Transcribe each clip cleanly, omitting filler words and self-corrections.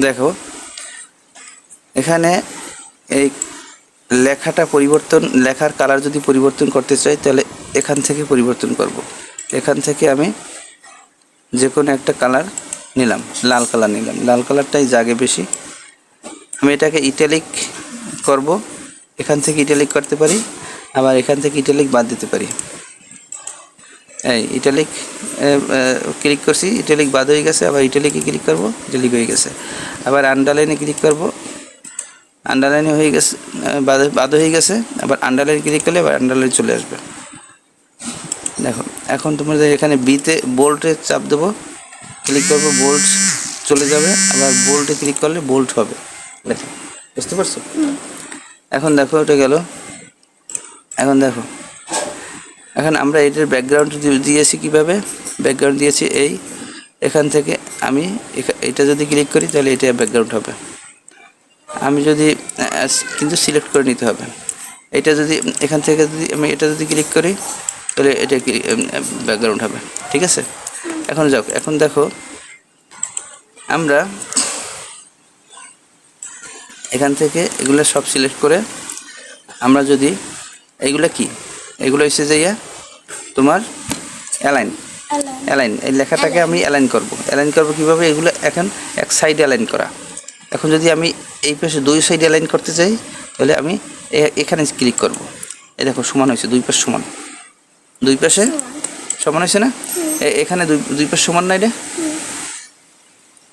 দেখো এখানে এই লেখাটা পরিবর্তন, লেখার কালার যদি পরিবর্তন করতে চাই তাহলে এখান থেকে পরিবর্তন করব। এখান থেকে আমি যে কোনো একটা কালার নিলাম, লাল কালার নিলাম, লাল কালারটাই জাগে বেশি। আমি এটাকে ইটালিক করব, এখান থেকে ইটালিক করতে পারি, আবার এখান থেকে ইটালিক বাদ দিতে পারি। এই ইটালিক ক্লিক করছি, ইটালিক বাদ হয়ে গেছে, আবার ইটালিকে ক্লিক করব, ইটালিক হয়ে গেছে। আবার আন্ডারলাইনে ক্লিক করব, আন্ডারলাইনে হয়ে গেছে, বাদ হয়ে গেছে। আবার আন্ডারলাইন ক্লিক করলে আবার আন্ডারলাইন চলে আসবে। দেখো এখন তোমাদের এখানে বিতে বোল্টে চাপ দেবো, ক্লিক করবো, বোল্ট চলে যাবে। আবার বোল্টে ক্লিক করলে বোল্ট হবে। দেখো, বুঝতে পারছো? এখন দেখো এটা গেল। এখন দেখো এখন আমরা এটার ব্যাকগ্রাউন্ড দিয়েছি কীভাবে, ব্যাকগ্রাউন্ড দিয়েছি এই এখান থেকে আমি এটা যদি ক্লিক করি তাহলে এটা ব্যাকগ্রাউন্ড হবে। আমি যদি কিন্তু সিলেক্ট করে নিতে হবে। এটা যদি এখান থেকে যদি আমি এটা যদি ক্লিক করি তাহলে এটা ব্যাকগ্রাউন্ড হবে। ঠিক আছে, এখন যাও, এখন দেখো আমরা এখান থেকে এগুলো সব সিলেক্ট করে আমরা যদি এইগুলো কি, এগুলো এসে যাইয়া তোমার অ্যালাইন, এই লেখাটাকে আমি অ্যালাইন করব কীভাবে, এগুলো এখন এক সাইডে অ্যালাইন করা। এখন যদি আমি এই পাশে দুই সাইডে অ্যালাইন করতে চাই তাহলে আমি এখানে ক্লিক করব। এই দেখো সমান হয়েছে, দুই পাশ সমান, দুই পাশে সমান হয়েছে না? এখানে দুই পাশ সমান নাই রে,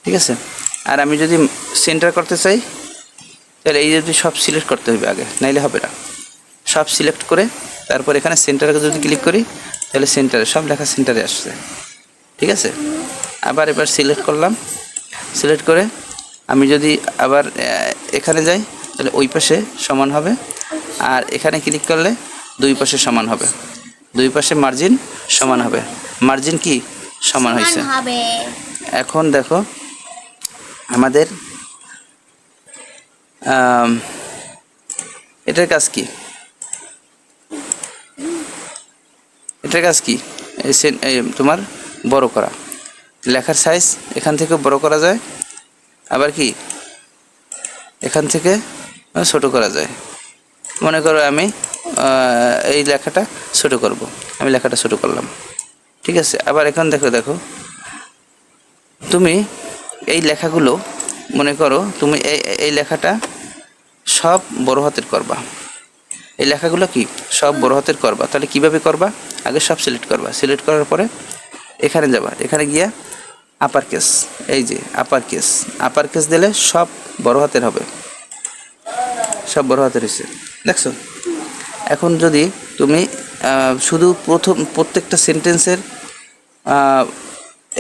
ঠিক আছে। আর আমি যদি সেন্টার করতে চাই তাহলে এই যদি সব সিলেক্ট করতে হবে আগে, নাইলে হবে না। সব সিলেক্ট করে তারপর এখানে সেন্টারে যদি ক্লিক করি তাহলে সেন্টারে সব লেখা সেন্টারে আসছে। ঠিক আছে, আবার এবার সিলেক্ট করলাম, সিলেক্ট করে আমি যদি আবার এখানে যাই তাহলে ওই পাশে সমান হবে। আর এখানে ক্লিক করলে দুই পাশে সমান হবে, দুই পাশে মার্জিন সমান হবে। মার্জিন কি সমান হয়েছে। এখন দেখো আমাদের এটার কাজ কি, এটার কাজ কি, তোমার বড় করা, লেখার সাইজ এখান থেকে বড় করা যায়, আবার কি এখান থেকে ছোট করা যায়। মনে করো আমি এই লেখাটা ছোট করব, আমি লেখাটা ছোট করলাম। ঠিক আছে, আবার এখন দেখো তুমি এই লেখাগুলো মনে করো তুমি এই লেখাটা সব বড় হাতের করবা, এই লেখাগুলো কি সব বড় হাতের করবা। তাহলে কিভাবে করবা, আগে সব সিলেক্ট করবা, সিলেক্ট করার পরে এখানে যাবা, এখানে গিয়া আপার কেস, এই যে আপার কেস দিলে সব বড় হাতের হবে, সব বড় হাতের হয়েছে, দেখছো। এখন যদি তুমি শুধু প্রত্যেকটা সেন্টেন্সের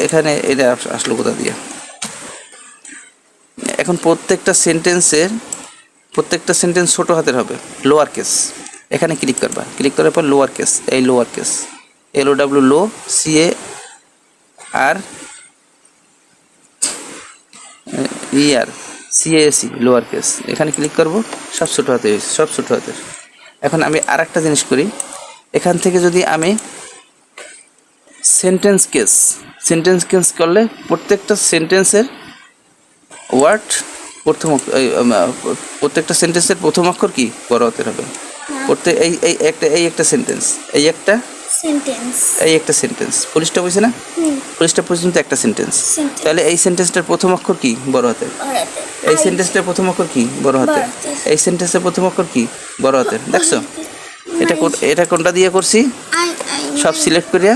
এখানে এটা আসলো কোথা দিয়ে, এখন প্রত্যেকটা সেন্টেন্স ছোট হাতের হবে, লোয়ার কেস। এখানে ক্লিক করবা, ক্লিক করার পর লোয়ার কেস, এই লোয়ার কেস LOW লো CARE লোয়ার কেস, এখানে ক্লিক করব, সব ছোটো হাতে হয়েছে, সব ছোটো হাতের। এখন আমি আর একটা জিনিস করি, এখান থেকে যদি আমি সেন্টেন্স কেস করলে প্রত্যেকটা সেন্টেন্সের ওয়ার্ড প্রত্যেকটা সেন্টেন্সের প্রথম অক্ষর কি বড় হাতের হবে। এই একটা সেন্টেন্স পুলিশটা বলছে না, পুলিশটা পর্যন্ত একটা সেন্টেন্স, তাহলে এই সেন্টেন্সটার প্রথম অক্ষর কি বড় হাতের, এই সেন্টেন্সটার প্রথম অক্ষর কি বড় হাতের, এই সেন্টেন্সের প্রথম অক্ষর কি বড় হাতের। দেখছো এটা কোনটা দিয়ে করছি, সব সিলেক্ট করিয়া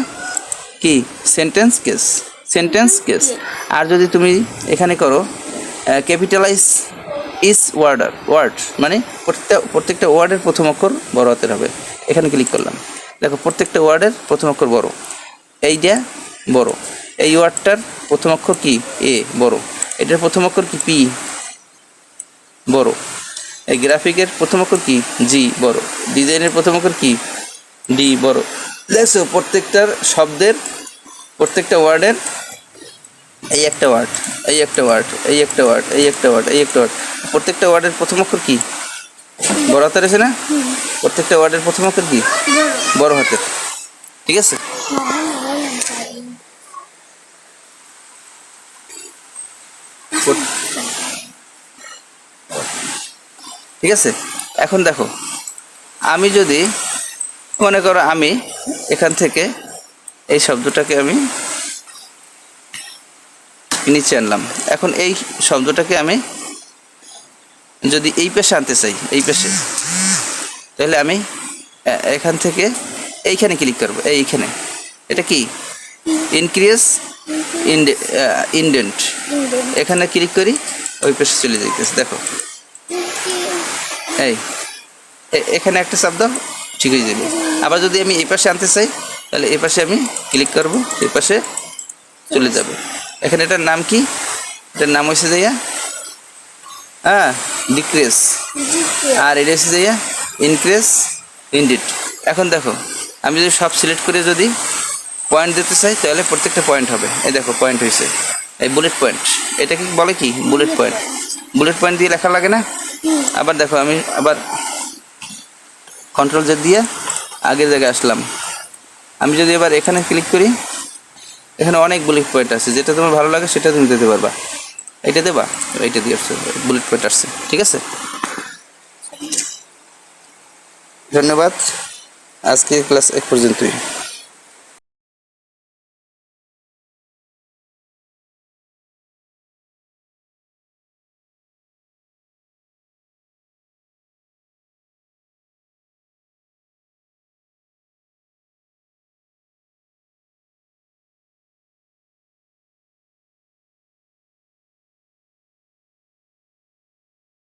কি সেন্টেন্স কেস। আর যদি তুমি এখানে করো ক্যাপিটালাইজ ইস ওয়ার্ড মানে প্রত্যেকটা ওয়ার্ডের প্রথম অক্ষর বড় হাতের হবে। এখানে ক্লিক করলাম, দেখো প্রত্যেকটা ওয়ার্ডের প্রথম অক্ষর বড়, এইটা বড়, এই ওয়ার্ডটার প্রথম অক্ষর কি এ বড়, এটার প্রথম অক্ষর কি পি বড়, এই গ্রাফিকের প্রথম অক্ষর কি জি বড়, ডিজাইনের প্রথম অক্ষর কি ডি বড়। দেখছো প্রত্যেকটার শব্দের প্রত্যেকটা ওয়ার্ডের এই একটা ওয়ার্ড, প্রত্যেকটা ওয়ার্ডের প্রথম অক্ষর কি বড় হাতের আছে না, প্রত্যেকটা ওয়ার্ডের প্রথম অক্ষর কি বড় হাতের। ঠিক আছে। ঠিক আছে। এখন দেখো, আমি যদি মনে করো আমি এখান থেকে এই শব্দটাকে আমি নিচে আনলাম। এখন এই শব্দটাকে আমি যদি এই পাশে আনতে চাই, এই পাশে, তাহলে আমি এখান থেকে এইখানে ক্লিক করব, এইখানে। এটা কি ইনক্রিজ ইন্ডেন্ট, এখানে ক্লিক করি, ওই পাশে চলে যাইতেছে। দেখো এই এখানে একটা শব্দ ঠিক হয়ে যাবে। আবার যদি আমি এই পাশে আনতে চাই, তাহলে এই পাশে আমি ক্লিক করব, এই পাশে চলে যাবে। এখানে এটার নাম কি? এটার নাম হয়েছে যাইয়া ডিক্রিজ, আর এটা হচ্ছে যাইয়া ইনক্রিজ ইন্ডিট। এখন দেখো, আমি যদি সব সিলেক্ট করে যদি পয়েন্ট দিতে চাই, তাহলে প্রত্যেকটা পয়েন্ট হবে। এই দেখো পয়েন্ট হয়েছে, এই বুলেট পয়েন্ট, এটাকে বলে কি বুলেট পয়েন্ট। বুলেট পয়েন্ট দিয়ে লেখা লাগে না? আবার দেখো, আমি আবার কন্ট্রোল জেড দিয়ে আগের জায়গায় আসলাম। আমি যদি এবার এখানে ক্লিক করি, এখানে অনেক বুলেট পয়েন্ট আছে, যেটা তোমার ভালো লাগে সেটা তুমি দিতে পারবা। এইটা দেবা, এইটা দিয়ে আসছে, বুলেট পয়েন্ট আসছে। ঠিক আছে, ধন্যবাদ। আজকে ক্লাস এক পর্যন্তই।